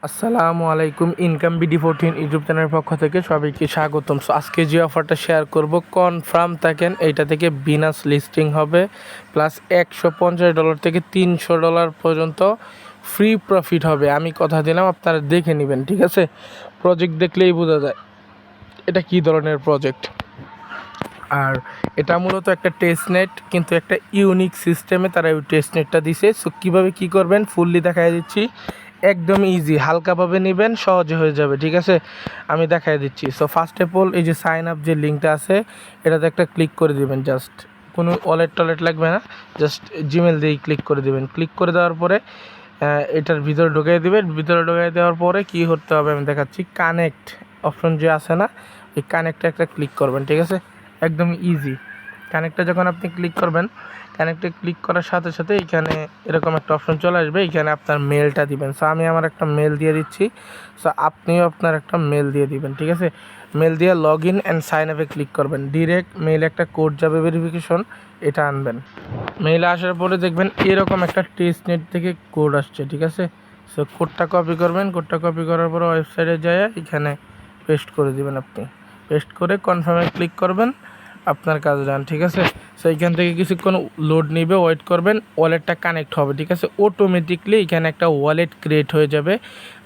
আসসালামু আলাইকুম। Income BD14 YouTube চ্যানেলের পক্ষ থেকে সবাইকে স্বাগতম। সো আজকে যে অফারটা শেয়ার করব, কনফার্ম থাকেন এইটা থেকে বিনাস লিস্টিং হবে, প্লাস $150 থেকে $300 পর্যন্ত ফ্রি প্রফিট হবে। আমি কথা দিলাম, আপনারা দেখে নেবেন, ঠিক আছে? প্রজেক্ট দেখলেই বোঝা যায় এটা কী ধরনের প্রজেক্ট। আর এটা মূলত একটা টেস্ট নেট, কিন্তু একটা ইউনিক সিস্টেমে তারা ওই টেস্ট নেটটা দিছে। সো কীভাবে কী করবেন ফুললি দেখাই দিচ্ছি, একদম ইজি, হালকাভাবে নেবেন, সহজে হয়ে যাবে, ঠিক আছে? আমি দেখাই দিচ্ছি। সো ফার্স্ট অফ অল এই যে সাইন আপ যে লিঙ্কটা আছে এটাতে একটা ক্লিক করে দিবেন। জাস্ট কোনো ওয়ালেট টলেট লাগবে না, জাস্ট জিমেল দিয়েই ক্লিক করে দিবেন। ক্লিক করে দেওয়ার পরে এটার ভিতরে ঢুকিয়ে দিবেন। ভিতরে ঢুকিয়ে দেওয়ার পরে কী করতে হবে আমি দেখাচ্ছি। কানেক্ট অপশন যে আছে না, এই কানেক্টে একটা ক্লিক করবেন, ঠিক আছে? একদম ইজি। কানেক্টে যখন আপনি ক্লিক করবেন, কানেক্টে ক্লিক করার সাথে সাথে এখানে এরকম একটা অপশন চলে আসবে, এখানে আপনার মেলটা দিবেন। সো আমি আমার একটা মেল দিয়ে দিচ্ছি। সো আপনিও আপনার একটা মেল দিয়ে দিবেন, ঠিক আছে? মেল দিয়ে লগ ইন অ্যান্ড সাইন আপে ক্লিক করবেন। ডিরেক্ট মেইলে একটা কোড যাবে ভেরিফিকেশন, এটা আনবেন। মেইলে আসার পরে দেখবেন এরকম একটা টেস্ট নেট থেকে কোড আসছে, ঠিক আছে? সো কোডটা কপি করবেন। কোডটা কপি করার পরে ওয়েবসাইটে যায় এখানে পেস্ট করে দিবেন। আপনি পেস্ট করে কনফার্মে ক্লিক করবেন, আপনার কাজ ডান, ঠিক আছে? সো এইখান থেকে কিছুক্ষণ লোড নিবে, ওয়েট করবেন, ওয়ালেটটা কানেক্ট হবে, ঠিক আছে? অটোমেটিকলি এখানে একটা ওয়ালেট ক্রিয়েট হয়ে যাবে,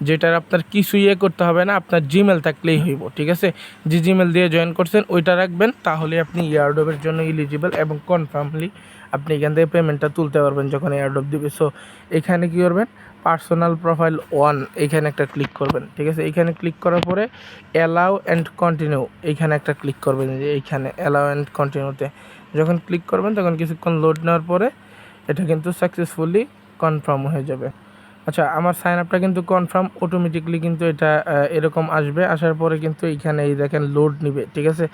যেটার আপনার কিছু করতে হবে না, আপনার জিমেল থাকলেই হইব, ঠিক আছে? যে জিমেল দিয়ে জয়েন করছেন ওইটা রাখবেন, তাহলে আপনি এয়ারড্রপের জন্য এলিজিবল এবং কনফার্মলি আপনি এখান থেকে পেমেন্টটা তুলতে পারবেন যখন এয়ারড্রপ দিবে। সো এখানে কী করবেন, পার্সোনাল প্রোফাইল 1 এইখানে একটা ক্লিক করবেন, ঠিক আছে? এইখানে ক্লিক করার পরে অ্যালাউ অ্যান্ড কন্টিনিউ এইখানে একটা ক্লিক করবেন। যে এইখানে অ্যালাউ অ্যান্ড কন্টিনিউতে যখন ক্লিক করবেন তখন কিছুক্ষণ লোড নেওয়ার পরে এটা কিন্তু সাকসেসফুলি কনফার্ম হয়ে যাবে। আচ্ছা, আমার সাইন আপটা কিন্তু কনফার্ম, অটোমেটিকলি কিন্তু এটা এরকম আসবে। আসার পরে কিন্তু এইখানে এই দেখেন লোড নিবে, ঠিক আছে?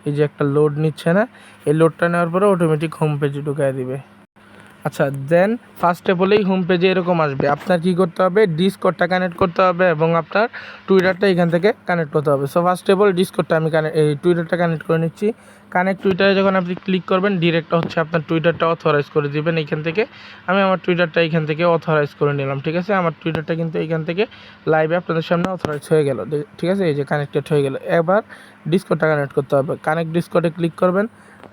এই যে একটা লোড নিচ্ছে না, এই লোডটা নেওয়ার পরে অটোমেটিক হোম পেজে ঢুকায় দিবে। আচ্ছা, দেন ফার্স্টে বলেই হোম পেজে এরকম আসবে। আপনার কী করতে হবে, ডিসকর্ডটা কানেক্ট করতে হবে এবং আপনার টুইটারটা এখান থেকে কানেক্ট করতে হবে। সো ফার্স্টে বল ডিসকর্ডটা আমি এই টুইটারটা কানেক্ট করে নিচ্ছি। কানেক্ট টুইটারে যখন আপনি ক্লিক করবেন, ডিরেক্ট হচ্ছে আপনার টুইটারটা অথরাইজ করে দিবেন এইখান থেকে। আমি আমার টুইটারটা এইখান থেকে অথরাইজ করে নিলাম, ঠিক আছে? আমার টুইটারটা কিন্তু এইখান থেকে লাইভে আপনাদের সামনে অথরাইজ হয়ে গেল, ঠিক আছে? এই যে কানেক্টেড হয়ে গেল। এবার ডিসকর্ডটা কানেক্ট করতে হবে। কানেক্ট ডিসকর্ডে ক্লিক করবেন।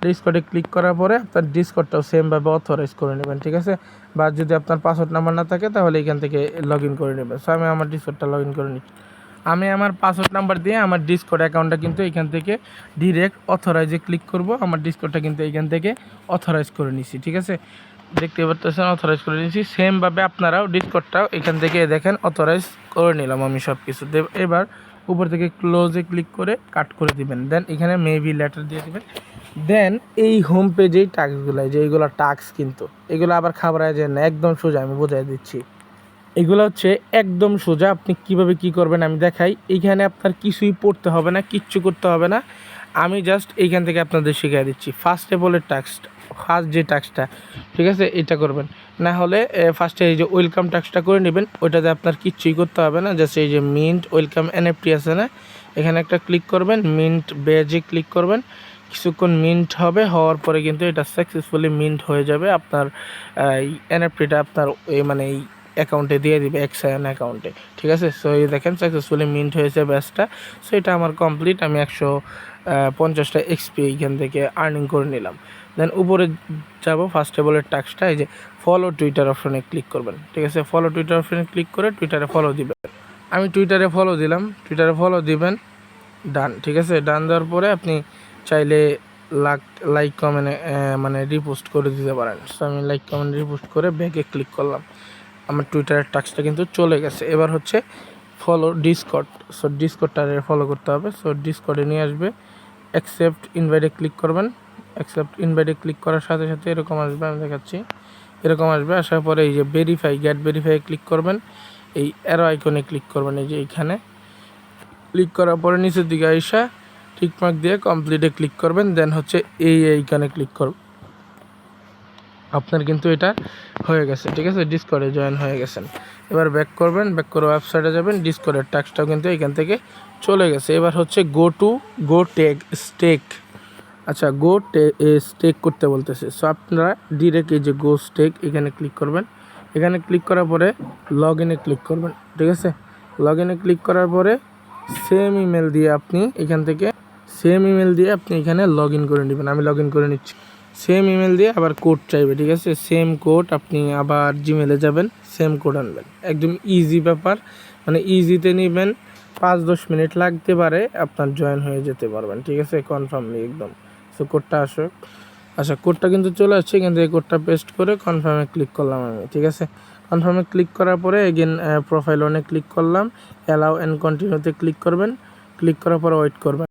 ডিসকর্ডে ক্লিক করার পরে আপনার ডিসকর্ডটাও সেমভাবে অথরাইজ করে নেবেন, ঠিক আছে? বা যদি আপনার পাসওয়ার্ড নাম্বার না থাকে তাহলে এখান থেকে লগ ইন করে নেবেন। সো আমি আমার ডিসকর্ডটা লগ ইন করে নিচ্ছি। আমি আমার পাসওয়ার্ড নাম্বার দিয়ে আমার ডিসকর্ড অ্যাকাউন্টটা কিন্তু এখান থেকে ডিরেক্ট অথরাইজে ক্লিক করব। আমার ডিসকর্ডটা কিন্তু এখান থেকে অথরাইজ করে নিচ্ছি, ঠিক আছে? দেখতে পাচ্ছেন অথরাইজ করে নিচ্ছি। সেমভাবে আপনারাও ডিসকর্ডটাও এখান থেকে দেখেন অথরাইজ করে নিলাম আমি সব কিছু। এবার উপর থেকে ক্লোজে ক্লিক করে কাট করে দিবেন। দেন এখানে মেবি লেটার দিয়ে দেবেন। দেন এই হোম পেজেই টাস্কগুলো, যে এইগুলো টাস্ক, কিন্তু এগুলো আবার খাবারের যায় না, একদম সোজা, আমি বোঝাই দিচ্ছি। এগুলো হচ্ছে একদম সোজা। আপনি কিভাবে কি করবেন আমি দেখাই। এইখানে আপনার কিছুই পড়তে হবে না, কিচ্ছু করতে হবে না, আমি জাস্ট এইখান থেকে আপনাদের শিখিয়ে দিচ্ছি। ফার্স্টে বলে টাস্কটা, ফার্স্ট যে টাস্কটা, ঠিক আছে, এটা করবেন। না হলে ফার্স্টে এই যে ওয়েলকাম টাস্কটা করে নেবেন, ওইটাতে আপনার কিচ্ছুই করতে হবে না। জাস্ট এই যে মিন্ট ওয়েলকাম NFT আছে না, এখানে একটা ক্লিক করবেন, মিন্ট বেজে ক্লিক করবেন। কিছুক্ষণ মিন্ট হবে, হওয়ার পরে কিন্তু এটা সাকসেসফুলি মিন্ট হয়ে যাবে। আপনার NFTটা আপনার মানে এই অ্যাকাউন্টে দিয়ে দিবে, এক্সায়ন অ্যাকাউন্টে, ঠিক আছে? সো এই দেখেন সাকসেসফুলি মিন্ট হয়েছে ব্যাচটা। সো এটা আমার কমপ্লিট। আমি 150টা XP এইখান থেকে আর্নিং করে নিলাম। দেন উপরে যাব, ফার্স্ট টেবলের টাস্কটা, এই যে ফলো টুইটার অপশনে ক্লিক করবেন, ঠিক আছে? ফলো টুইটার অপশনে ক্লিক করে টুইটারে ফলো দিবেন। আমি টুইটারে ফলো দিলাম, টুইটারে ফলো দিবেন, ডান, ঠিক আছে? ডান দেওয়ার পরে আপনি চাইলে লাইক কমেন্ট মানে রিপোস্ট করে দিতে পারেন। সো আমি লাইক কমেন্ট রিপোস্ট করে ব্যাকে ক্লিক করলাম। আমার টুইটারের টাস্কটা কিন্তু চলে গেছে। এবার হচ্ছে ফলো ডিসকর্ড। সো ডিসকর্ডটারে ফলো করতে হবে। সো ডিসকর্ডে নিয়ে আসবে, অ্যাকসেপ্ট ইনভাইটে ক্লিক করবেন। অ্যাকসেপ্ট ইনভাইটে ক্লিক করার সাথে সাথে এরকম আসবে, আমি দেখাচ্ছি। এরকম আসবে, আসার পরে এই যে ভেরিফাই, গেট ভেরিফাই ক্লিক করবেন। এই অ্যারো আইকনে ক্লিক করবেন, এই যে এইখানে ক্লিক করার পরে নিচের দিকে আইসা টিকমার্ক দিয়ে কমপ্লিটে ক্লিক করবেন। দেন হচ্ছে এইখানে ক্লিক করবেন। আপনার কিন্তু এটা হয়ে গেছে, ঠিক আছে? ডিসকর্ডে জয়েন হয়ে গেছেন। এবার ব্যাক করবেন, ব্যাক করে ওয়েবসাইটে যাবেন। ডিসকর্ডের টাস্কটাও কিন্তু এখান থেকে চলে গেছে। এবার হচ্ছে গো স্টেক। আচ্ছা, স্টেক করতে বলতেছে। সো আপনারা ডিরেক্ট এই যে গো স্টেক এখানে ক্লিক করবেন। এখানে ক্লিক করার পরে লগ ইনে ক্লিক করবেন, ঠিক আছে? লগ ইনে ক্লিক করার পরে সেম ইমেল দিয়ে আপনি এখানে লগ ইন করে নেবেন। আমি লগ ইন করে নিচ্ছি। সেম ইমেল দিয়ে আবার কোড চাইবে, ঠিক আছে। সেম কোড আপনি আবার জিমেলে যাবেন, সেম কোড আনবেন। একদম ইজি ব্যাপার, মানে ইজিতে নেবেন, 5-10 মিনিট লাগতে পারে, আপনার জয়েন হয়ে যেতে পারবেন, ঠিক আছে, কনফার্মলি একদম। সো কোডটা আসুক। আচ্ছা, কোডটা কিন্তু চলে আসছে। এখান থেকে কোডটা পেস্ট করে কনফার্মে ক্লিক করলাম আমি, ঠিক আছে। কনফার্মে ক্লিক করার পরে এগেন প্রোফাইল অনে ক্লিক করলাম, অ্যালাউ অ্যান্ড কন্টিনিউতে ক্লিক করবেন। ক্লিক করার পরে ওয়েট করবেন।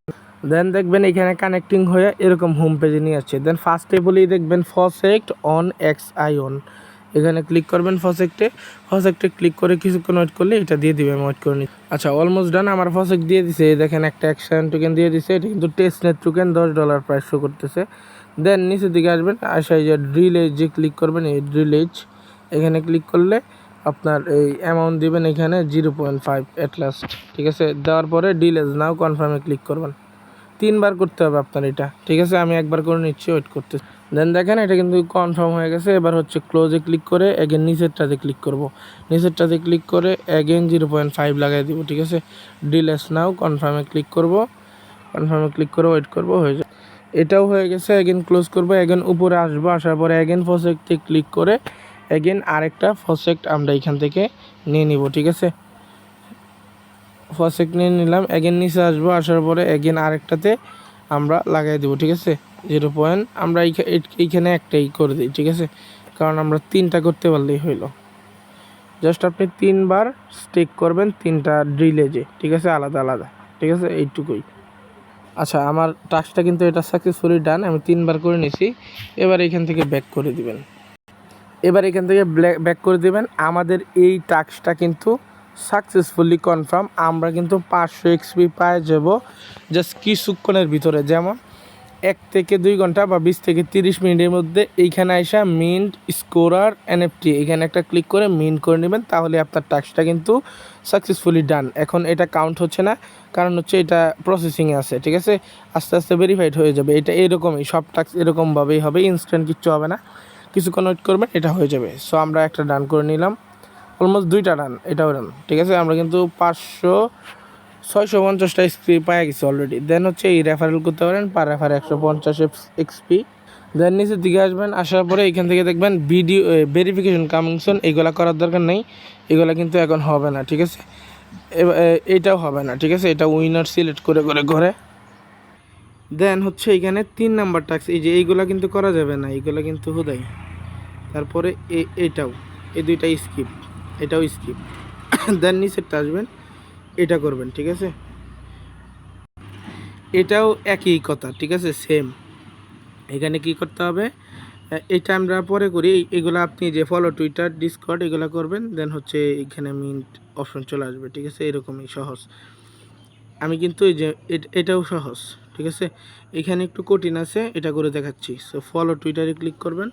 দেন দেখবেন এখানে কানেক্টিং হয়ে এরকম হোম পেজে নিয়ে আসছে। দেন ফার্স্টে বলেই দেখবেন ফসেক্ট অন XI অন, এখানে ক্লিক করবেন। ফসেক্টে ক্লিক করে কিছুক্ষণ ওয়েট করলে এটা দিয়ে দিবে। আমি ওয়েট করে নিই। আচ্ছা, অলমোস্ট ডান। আমার ফসেক্ট দিয়ে দিছে। দেখেন একটা অ্যাকশন টোকেন দিয়ে দিছে। এটা কিন্তু টেস্টনেট টোকেন, $10 প্রাইস শো করতেছে। দেন নিচের দিকে আসবেন, আসা এই যে ড্রিল এজে ক্লিক করবেন। এই ড্রিল এজ এখানে ক্লিক করলে আপনার এই অ্যামাউন্ট দিবেন এখানে 0.5 অ্যাট লাস্ট, ঠিক আছে। দেওয়ার পরে ডিল এজ নাও কনফার্মে ক্লিক করবেন। 3বার করতে হবে আপনার এটা, ঠিক আছে। আমি একবার করে নিচ্ছি, ওয়েট করতে। দেন দেখেন এটা কিন্তু কনফার্ম হয়ে গেছে। এবার হচ্ছে ক্লোজে ক্লিক করে এগেন নিচেরটাতে ক্লিক করব। নিচেরটাতে ক্লিক করে এগেন 0.5 লাগাই দিব, ঠিক আছে। ডিলেস নাও কনফার্মে ক্লিক করব। কনফার্মে ক্লিক করে ওয়েট করব, হয়ে যায়। এটাও হয়ে গেছে। এগেন ক্লোজ করব, এগেন উপরে আসবো। আসার পরে এগেন ফসেক্টে ক্লিক করে এগেন আরেকটা ফসেক্ট আমরা এখান থেকে নিয়ে নিব, ঠিক আছে। ফসেক্ট নিয়ে নিলাম। এগেন নিচে আসবো। আসার পরে এগেন আরেকটাতে আমরা লাগাই দেবো, ঠিক আছে। 0. আমরা এইখানে একটাই করে দিই, ঠিক আছে, কারণ আমরা 3টা করতে পারলেই হইল। জাস্ট আপনি 3বার স্টেক করবেন, 3টা ড্রিলেজে, ঠিক আছে, আলাদা আলাদা, ঠিক আছে, এইটুকুই। আচ্ছা, আমার টাস্কটা কিন্তু এটা সাকসেসফুলি ডান। আমি 3বার করে নিছি। এবার এখান থেকে ব্যাক করে দিবেন। আমাদের এই টাস্কটা কিন্তু সাকসেসফুলি কনফার্ম। আমরা কিন্তু 500 XP পায়ে যাব জাস্ট কিছুক্ষণের ভিতরে, যেমন 1 থেকে 2 ঘন্টা বা 20 থেকে 30 মিনিটের মধ্যে। এইখানে আইসা মিন্ট স্কোরার NFT এখানে একটা ক্লিক করে মিন্ট করে নেবেন, তাহলে আপনার টাস্কটা কিন্তু সাকসেসফুলি ডান। এখন এটা কাউন্ট হচ্ছে না, কারণ হচ্ছে এটা প্রসেসিংয়ে আছে, ঠিক আছে। আস্তে আস্তে ভেরিফাইড হয়ে যাবে। এটা এরকমই, সব টাস্ক এরকমভাবেই হবে, ইনস্ট্যান্ট কিচ্ছু হবে না। কিছুক্ষণ ওয়েট করবেন, এটা হয়ে যাবে। সো আমরা একটা ডান করে নিলাম, অলমোস্ট 2টা ডান, এটাও ডান, ঠিক আছে। আমরা কিন্তু 650টা XP পাই গেছি অলরেডি। দেন হচ্ছে এই রেফারেল করতে পারেন, পার রেফার 150 XP। দেন নিচের দিকে আসবেন। আসার পরে এখান থেকে দেখবেন ভিডিও ভেরিফিকেশন কামিংসন, এগুলা করার দরকার নেই, এগুলা কিন্তু এখন হবে না, ঠিক আছে। এটাও হবে না, ঠিক আছে। এটা উইনার সিলেক্ট করে করে দেন হচ্ছে এখানে 3 নাম্বার টাস্ক, এই যে এইগুলা কিন্তু করা যাবে না, এইগুলা কিন্তু হুদাই। তারপরে এইটাও, এই 2টা স্কিপ, এটাও স্কিপ। দেন নিচেরটা আসবেন, এটা করবেন, ঠিক আছে। এটাও একই কথা, ঠিক আছে, সেম। এখানে কি করতে হবে, এটা আমরা পরে করি। এগুলো আপনি যে ফলো টুইটার ডিসকর্ড এগুলো করবেন। দেন হচ্ছে এখানে মিন্ট অপশন চলে আসবে, ঠিক আছে। এরকমই সহজ। আমি কিন্তু এই যে এটাও সহজ, ঠিক আছে। এখানে একটু কঠিন আছে, এটা করে দেখাচ্ছি। সো ফলো টুইটারে ক্লিক করবেন,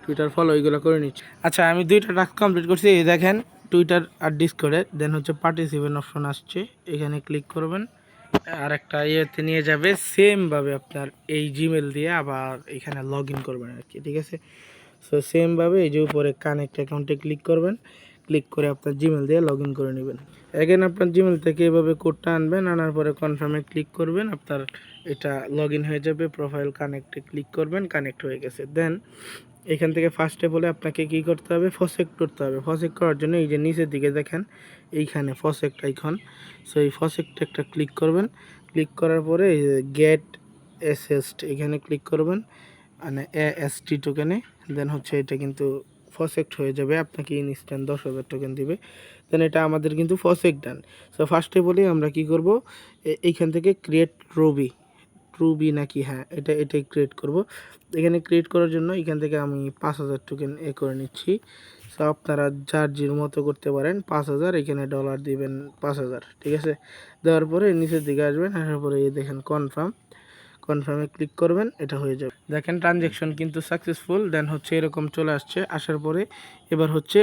টুইটার ফলো এগুলো করে নিচ্ছি। আচ্ছা, আমি 2টা টাস্ক কমপ্লিট করছি। এই দেখেন টুইটার আর ডিসকর্ডে। দেন হচ্ছে পার্টিসিপেন্ট অপশন আসছে, এখানে ক্লিক করবেন। আর একটা ইয়েতে নিয়ে যাবে, সেমভাবে আপনার এই জিমেল দিয়ে আবার এখানে লগ ইন করবেন আর কি, ঠিক আছে। সো সেমভাবে এই যে উপরে কানেক্ট অ্যাকাউন্টে ক্লিক করবেন। ক্লিক করে আপনার জিমেল দিয়ে লগ ইন করে নেবেন। এগেন আপনার জিমেল থেকে এভাবে কোডটা আনবেন, আনার পরে কনফার্মে ক্লিক করবেন। আপনার এটা লগ ইন হয়ে যাবে। প্রোফাইল কানেক্টে ক্লিক করবেন, কানেক্ট হয়ে গেছে। দেন এখান থেকে ফার্স্টে বলে আপনাকে কি করতে হবে, ফসেক্ট করতে হবে। ফসেক্ট করার জন্য এই যে নিচের দিকে দেখেন এইখানে ফসেক্ট আইকন। সো এই ফসেক্টে একটা ক্লিক করবেন। ক্লিক করার পরে এই গেট অ্যাসেস্ট এখানে ক্লিক করবেন, মানে AST টোকেনে। দেন হচ্ছে এটা কিন্তু ফসেক্ট হয়ে যাবে, আপনাকে ইনস্ট্যান্ট 10,000 টোকেন দিবে। দেন এটা আমাদের কিন্তু ফসেক্ট ডান। সো ফার্স্টে বলি আমরা কি করব, এইখান থেকে ক্রিয়েট ট্রুবি নাকি, হ্যাঁ এটাই ক্রিয়েট করব। এখানে ক্রিয়েট করার জন্য এখান থেকে আমি 5,000 টোকেন করে নিচ্ছি। সো আপনারা যার যের মতো করতে পারেন। 5,000 এখানে ডলার দিবেন 5,000, ঠিক আছে। দেওয়ার পরে নিচের দিকে আসবেন। আসার পরে এই দেখেন কনফার্মে ক্লিক করবেন, এটা হয়ে যাবে। দেখেন ট্রানজ্যাকশন কিন্তু সাকসেসফুল। দেন হচ্ছে এরকম চলে আসছে। আসার পরে এবার হচ্ছে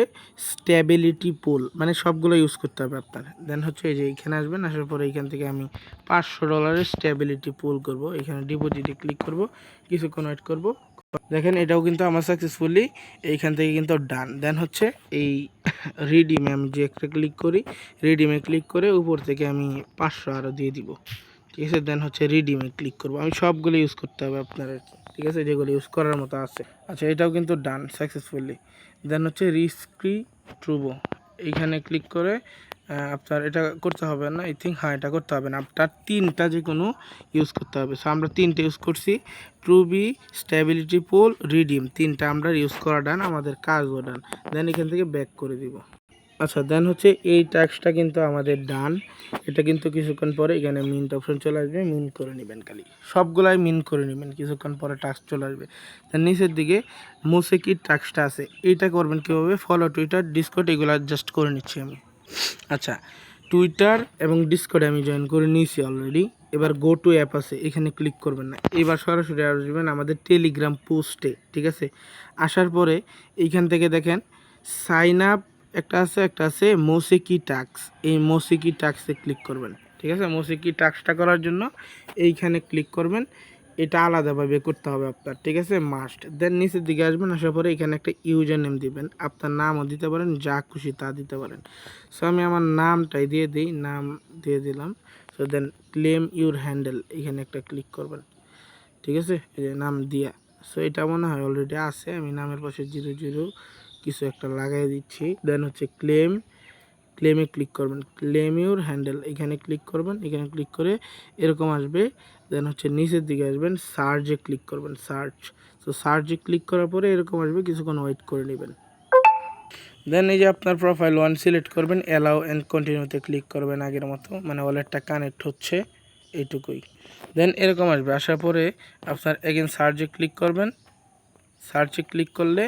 স্ট্যাবিলিটি পুল, মানে সবগুলো ইউজ করতে হবে আপনার। দেন হচ্ছে এই যে এখানে আসবেন। আসার পরে এখান থেকে আমি $500 স্ট্যাবিলিটি পুল করব। এখানে ডিপোজিটে ক্লিক করব, কিছুক্ষণ ওয়েট করব। দেখেন এটাও কিন্তু আমার সাকসেসফুলি এইখান থেকে কিন্তু ডান। দেন হচ্ছে এই রিডিমে আমি যে একটা ক্লিক করি, রিডিমে ক্লিক করে উপর থেকে আমি 500 আরও দিয়ে দিব, ঠিক আছে। দেন হচ্ছে রিডিমে ক্লিক করবো, আমি সবগুলো ইউজ করতে হবে আপনার, ঠিক আছে, যেগুলো ইউজ করার মতো আছে। আচ্ছা এটাও কিন্তু ডান সাকসেসফুলি। দেন হচ্ছে রিস্ক্রি ট্রুবো, এইখানে ক্লিক করে আপনার এটা করতে হবে না, আই থিঙ্ক, হ্যাঁ এটা করতে হবে না, আপনার 3টা যে কোনো ইউজ করতে হবে। সো আমরা 3টে ইউজ করছি, ট্রুবি, স্টেবিলিটি পোল, রিডিম, 3টা আমরা ইউজ করা ডান, আমাদের কাজও ডান। দেন এখান থেকে ব্যাক করে দিব। আচ্ছা দেন হচ্ছে এই টাস্কটা কিন্তু আমাদের ডান। এটা কিন্তু কিছুক্ষণ পরে এখানে মিন্ট অপশন চলে আসবে, মিন্ট করে নেবেন, খালি সবগুলাই মিন্ট করে নেবেন, কিছুক্ষণ পরে টাস্ক চলে আসবে। তার নিচের দিকে মোসেকির টাস্কটা আছে, এইটা করবেন কীভাবে, ফলো টুইটার, ডিসকর্ড, এগুলো অ্যাডজাস্ট করে নিচ্ছি আমি। আচ্ছা টুইটার এবং ডিসকর্ডে আমি জয়েন করে নিয়েছি অলরেডি। এবার গো টু অ্যাপ আছে, এখানে ক্লিক করবেন না, এবার সরাসরি আসবেন আমাদের টেলিগ্রাম পোস্টে, ঠিক আছে। আসার পরে এইখান থেকে দেখেন সাইন আপ একটা আছে মোসেকি টাস্ক, এই মোসেকি টাস্কে ক্লিক করবেন, ঠিক আছে। মোসেকি টাস্কটা করার জন্য এইখানে ক্লিক করবেন, এটা আলাদাভাবে করতে হবে আপনার, ঠিক আছে, মাস্ট। দেন নিচের দিকে আসবেন, আসার পরে এখানে একটা ইউজার নেম দিবেন, আপনার নামও দিতে পারেন, যা খুশি তা দিতে পারেন। সো আমি আমার নামটাই দিয়ে দিই, নাম দিয়ে দিলাম। So then claim your handle, এখানে একটা ক্লিক করবেন, ঠিক আছে, এই যে নাম দিয়া। সো এটা মনে হয় অলরেডি আছে, আমি নামের পাশে 00 কিছু একটা লাগাই দিচ্ছি। দেন হচ্ছে ক্লেমে ক্লিক করবেন, ক্লেম ইউর হ্যান্ডেল, এখানে ক্লিক করবেন, এখানে ক্লিক করে এরকম আসবে। দেন হচ্ছে নিচের দিকে আসবেন, সার্চে ক্লিক করবেন, সার্চ। তো সার্চে ক্লিক করার পরে এরকম আসবে, কিছুক্ষণ ওয়েট করে নেবেন। দেন এই যে আপনার প্রোফাইল 1 সিলেক্ট করবেন, অ্যালাউ অ্যান্ড কন্টিনিউতে ক্লিক করবেন আগের মতো, মানে ওয়ালেটটা কানেক্ট হচ্ছে, এইটুকুই। দেন এরকম আসবে, আসার পরে আপনার এগেন সার্চে ক্লিক করবেন, সার্চে ক্লিক করলে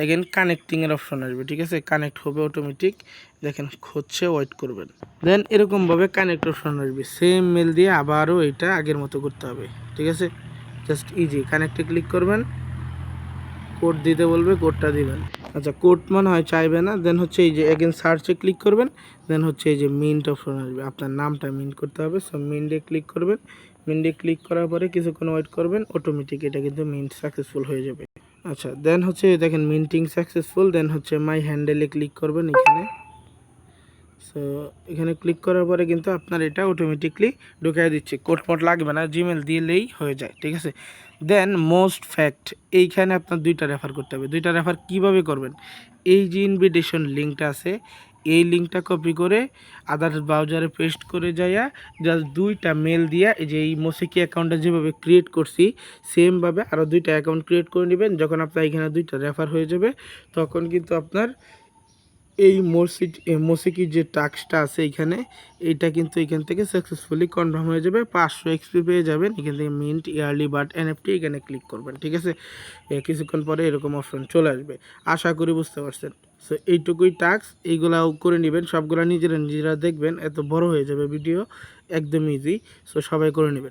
এগেন কানেক্টিংয়ের অপশন আসবে, ঠিক আছে, কানেক্ট হবে অটোমেটিক, দেখেন হচ্ছে, ওয়েট করবেন। দেন এরকমভাবে কানেক্ট অপশন আসবে, সেম মেল দিয়ে আবারও এটা আগের মতো করতে হবে, ঠিক আছে, জাস্ট ইজি। কানেক্টে ক্লিক করবেন, কোড দিতে বলবে, কোডটা দিবেন। আচ্ছা কোড মনে হয় চাইবে না। দেন হচ্ছে এই যে এগেন সার্চে ক্লিক করবেন, দেন হচ্ছে এই যে মিন্ট অপশন আসবে, আপনার নামটা মিন্ট করতে হবে। সো মিন্টে ক্লিক করবেন, মিন্টে ক্লিক করার পরে কিছুক্ষণ ওয়েট করবেন, অটোমেটিক এটা কিন্তু মিন্ট সাকসেসফুল হয়ে যাবে। আচ্ছা দেন হচ্ছে দেখেন মিন্টিং সাকসেসফুল। দেন হচ্ছে মাই হ্যান্ডেলে ক্লিক করবেন এখানে। সো এখানে ক্লিক করার পরে কিন্তু আপনার এটা অটোমেটিকলি ঢুকিয়ে দিচ্ছে, কোড মোড লাগবে না, জিমেল দিলেই হয়ে যায়, ঠিক আছে। দেন মোস্ট ফ্যাক্ট, এইখানে আপনার 2টা রেফার করতে হবে। 2টা রেফার কীভাবে করবেন, এই যে ইনভিটেশন লিঙ্কটা আছে, এই লিঙ্কটা কপি করে আদার্স ব্রাউজারে পেস্ট করে যাইয়া জাস্ট 2টা মেল দিয়া, এই যে এই মোসেকি অ্যাকাউন্টটা যেভাবে ক্রিয়েট করছি সেমভাবে আরও 2টা অ্যাকাউন্ট ক্রিয়েট করে নেবেন। যখন আপনার এখানে 2টা রেফার হয়ে যাবে, তখন কিন্তু আপনার এই মোসেকির যে টাস্কটা আছে এইখানে, এইটা কিন্তু এখান থেকে সাকসেসফুলি কনফার্ম হয়ে যাবে, 500 এক্সপি পেয়ে যাবেন। এখান থেকে মিন্ট ইয়ারলি বাট এনএফটি এখানে ক্লিক করবেন, ঠিক আছে। কিছুক্ষণ পরে এরকম অপশন চলে আসবে, আশা করি বুঝতে পারছেন। সো এইটুকুই টাস্ক, এইগুলাও করে নেবেন, সবগুলা নিজেরা নিজেরা দেখবেন, এত বড় হয়ে যাবে ভিডিও, একদম ইজি। সো সবাই করে নেবেন।